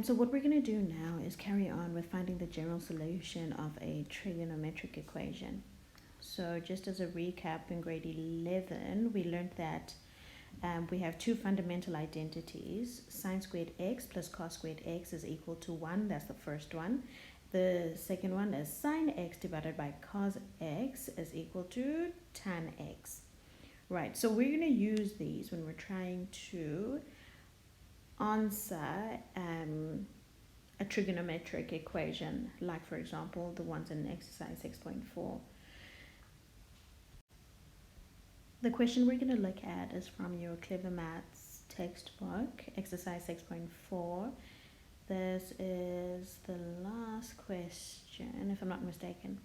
So what we're going to do now is carry on with finding the general solution of a trigonometric equation. So just as a recap, in grade 11, we learned that we have two fundamental identities. Sine squared x plus cos squared x is equal to 1. That's the first one. The second one is sine x divided by cos x is equal to tan x. Right, so we're going to use these when we're trying to answer a trigonometric equation, like for example the ones in exercise 6.4. The question we're going to look at is from your Clever Maths textbook, exercise 6.4. This is the last question, if I'm not mistaken.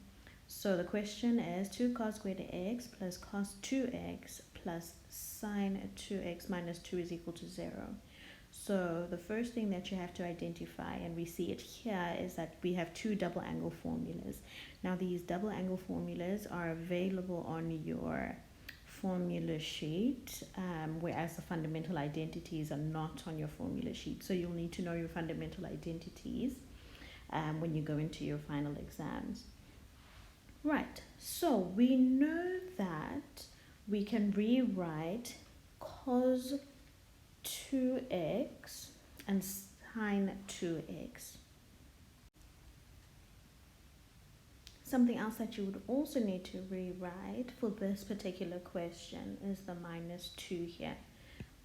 So the question is 2 cos squared x plus cos 2x plus sine 2x minus 2 is equal to 0. So the first thing that you have to identify, and we see it here, is that we have two double angle formulas. Now these double angle formulas are available on your formula sheet, whereas the fundamental identities are not on your formula sheet. So you'll need to know your fundamental identities when you go into your final exams. Right, so we know that we can rewrite cos 2x and sine 2x. Something else that you would also need to rewrite for this particular question is the minus 2 here.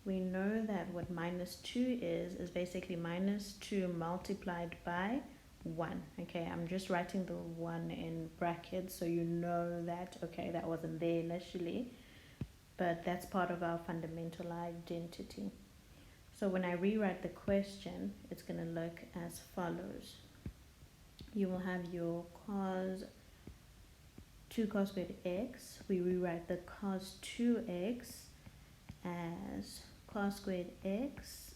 We know that what minus 2 is basically minus 2 multiplied by 1. Okay, I'm just writing the 1 in brackets so you know that, okay, that wasn't there initially, but that's part of our fundamental identity. So when I rewrite the question, it's going to look as follows. You will have your cos 2 cos squared x. We rewrite the cos 2x as cos squared x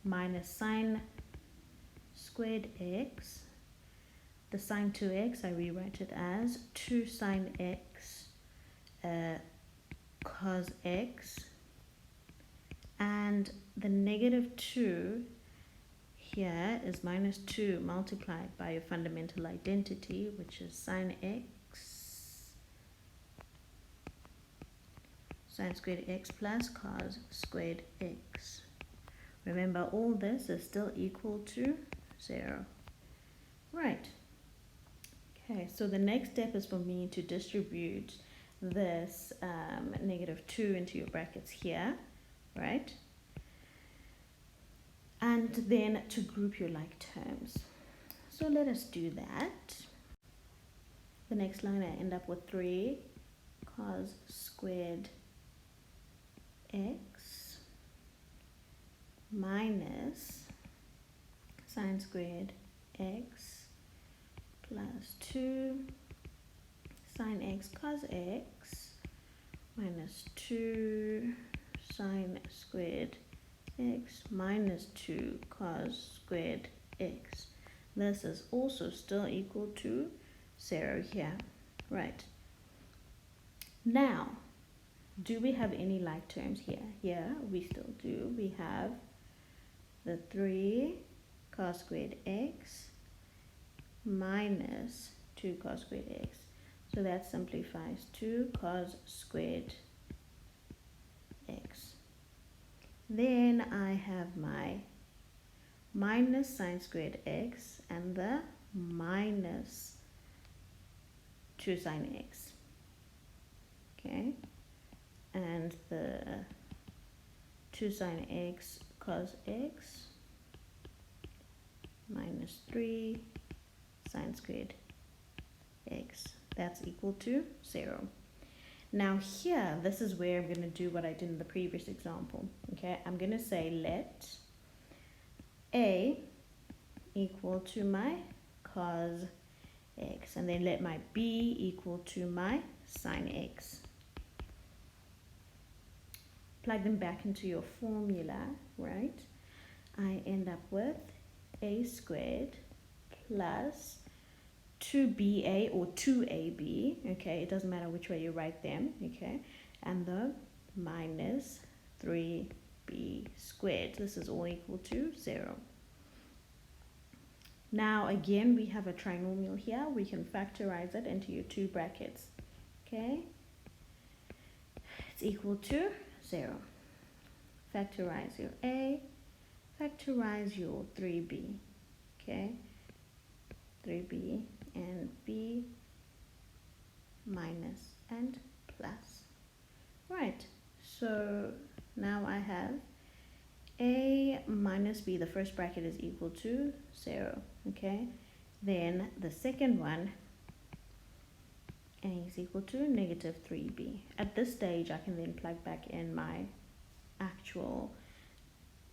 minus sine squared x. The sine 2x, I rewrite it as 2 sine x cos x. And the negative 2 here is minus 2 multiplied by your fundamental identity, which is sine x, sine squared x plus cos squared x. Remember, all this is still equal to 0. Right. Okay, so the next step is for me to distribute this negative 2 into your brackets here, right? And then to group your like terms. So let us do that. The next line I end up with 3 cos squared x minus sine squared x plus 2 sine x cos x minus 2 sine squared x minus 2 cos squared x. This is also still equal to 0 here. Right. Now, do we have any like terms here? Yeah, we still do. We have the 3 cos squared x minus 2 cos squared x. So that simplifies 2 cos squared x. Then I have my minus sine squared x and the minus 2 sine x. Okay, and the 2 sine x cos x minus 3 sine squared x. That's equal to 0. Now here, this is where I'm going to do what I did in the previous example. Okay, I'm going to say let A equal to my cos x, and then let my B equal to my sine x. Plug them back into your formula, right? I end up with A squared plus 2ba or 2ab, okay, it doesn't matter which way you write them, okay, and the minus 3b squared. This is all equal to 0. Now again, we have a trinomial here. We can factorize it into your two brackets. Okay, it's equal to 0. Factorize your a, factorize your 3b. Okay, 3b and b minus and plus. Right, so now I have a minus b, the first bracket is equal to 0. Okay, then the second one, a is equal to negative 3b. At this stage, I can then plug back in my actual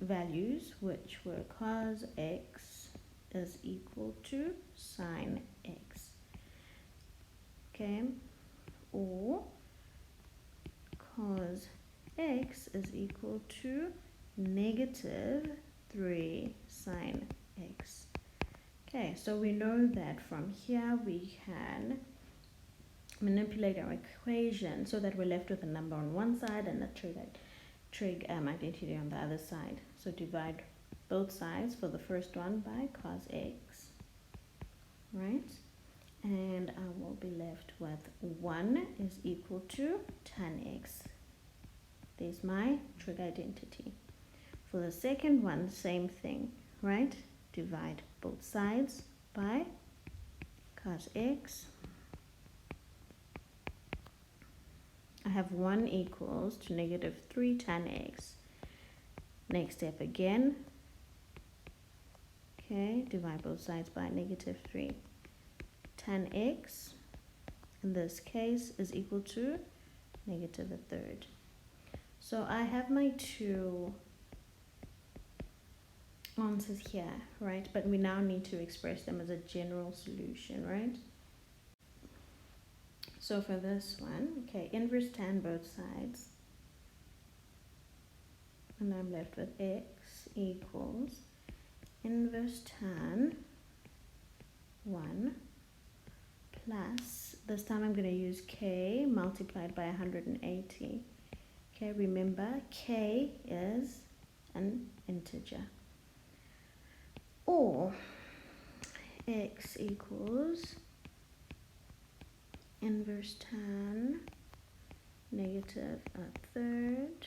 values, which were cos x is equal to sine x. Okay, or cos x is equal to negative 3 sine x. Okay, so we know that from here we can manipulate our equation so that we're left with a number on one side and a trig identity on the other side. So divide both sides for the first one by cos x, right? And I will be left with 1 is equal to tan x. There's my trig identity. For the second one, same thing, right? Divide both sides by cos x. I have 1 equals to negative 3 tan x. Next step again. Okay, divide both sides by negative 3. Tan x, in this case, is equal to negative a third. So I have my two answers here, right? But we now need to express them as a general solution, right? So for this one, okay, inverse tan both sides. And I'm left with x equals inverse tan 1 plus, this time I'm going to use k multiplied by 180. Okay, remember k is an integer. Or x equals inverse tan negative a third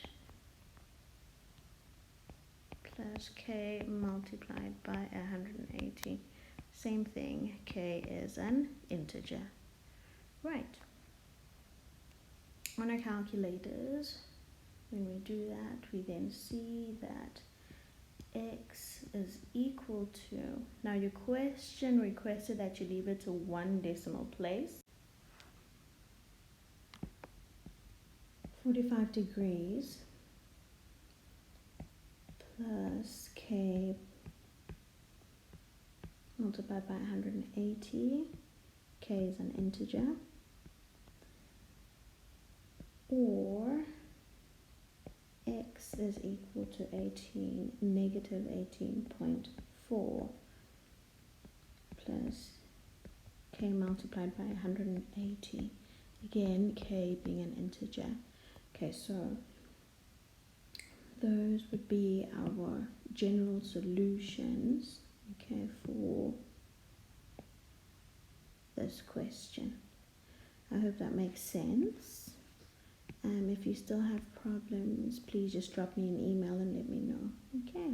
plus k multiplied by 180. Same thing, k is an integer. Right. On our calculators, when we do that, we then see that x is equal to, now your question requested that you leave it to 1 decimal place. 45 degrees plus k multiplied by 180. K is an integer. Or x is equal to negative 18.4 plus k multiplied by 180. Again, k being an integer. Okay, so those would be our general solutions, okay, for this question. I hope that makes sense. If you still have problems, please just drop me an email and let me know. Okay.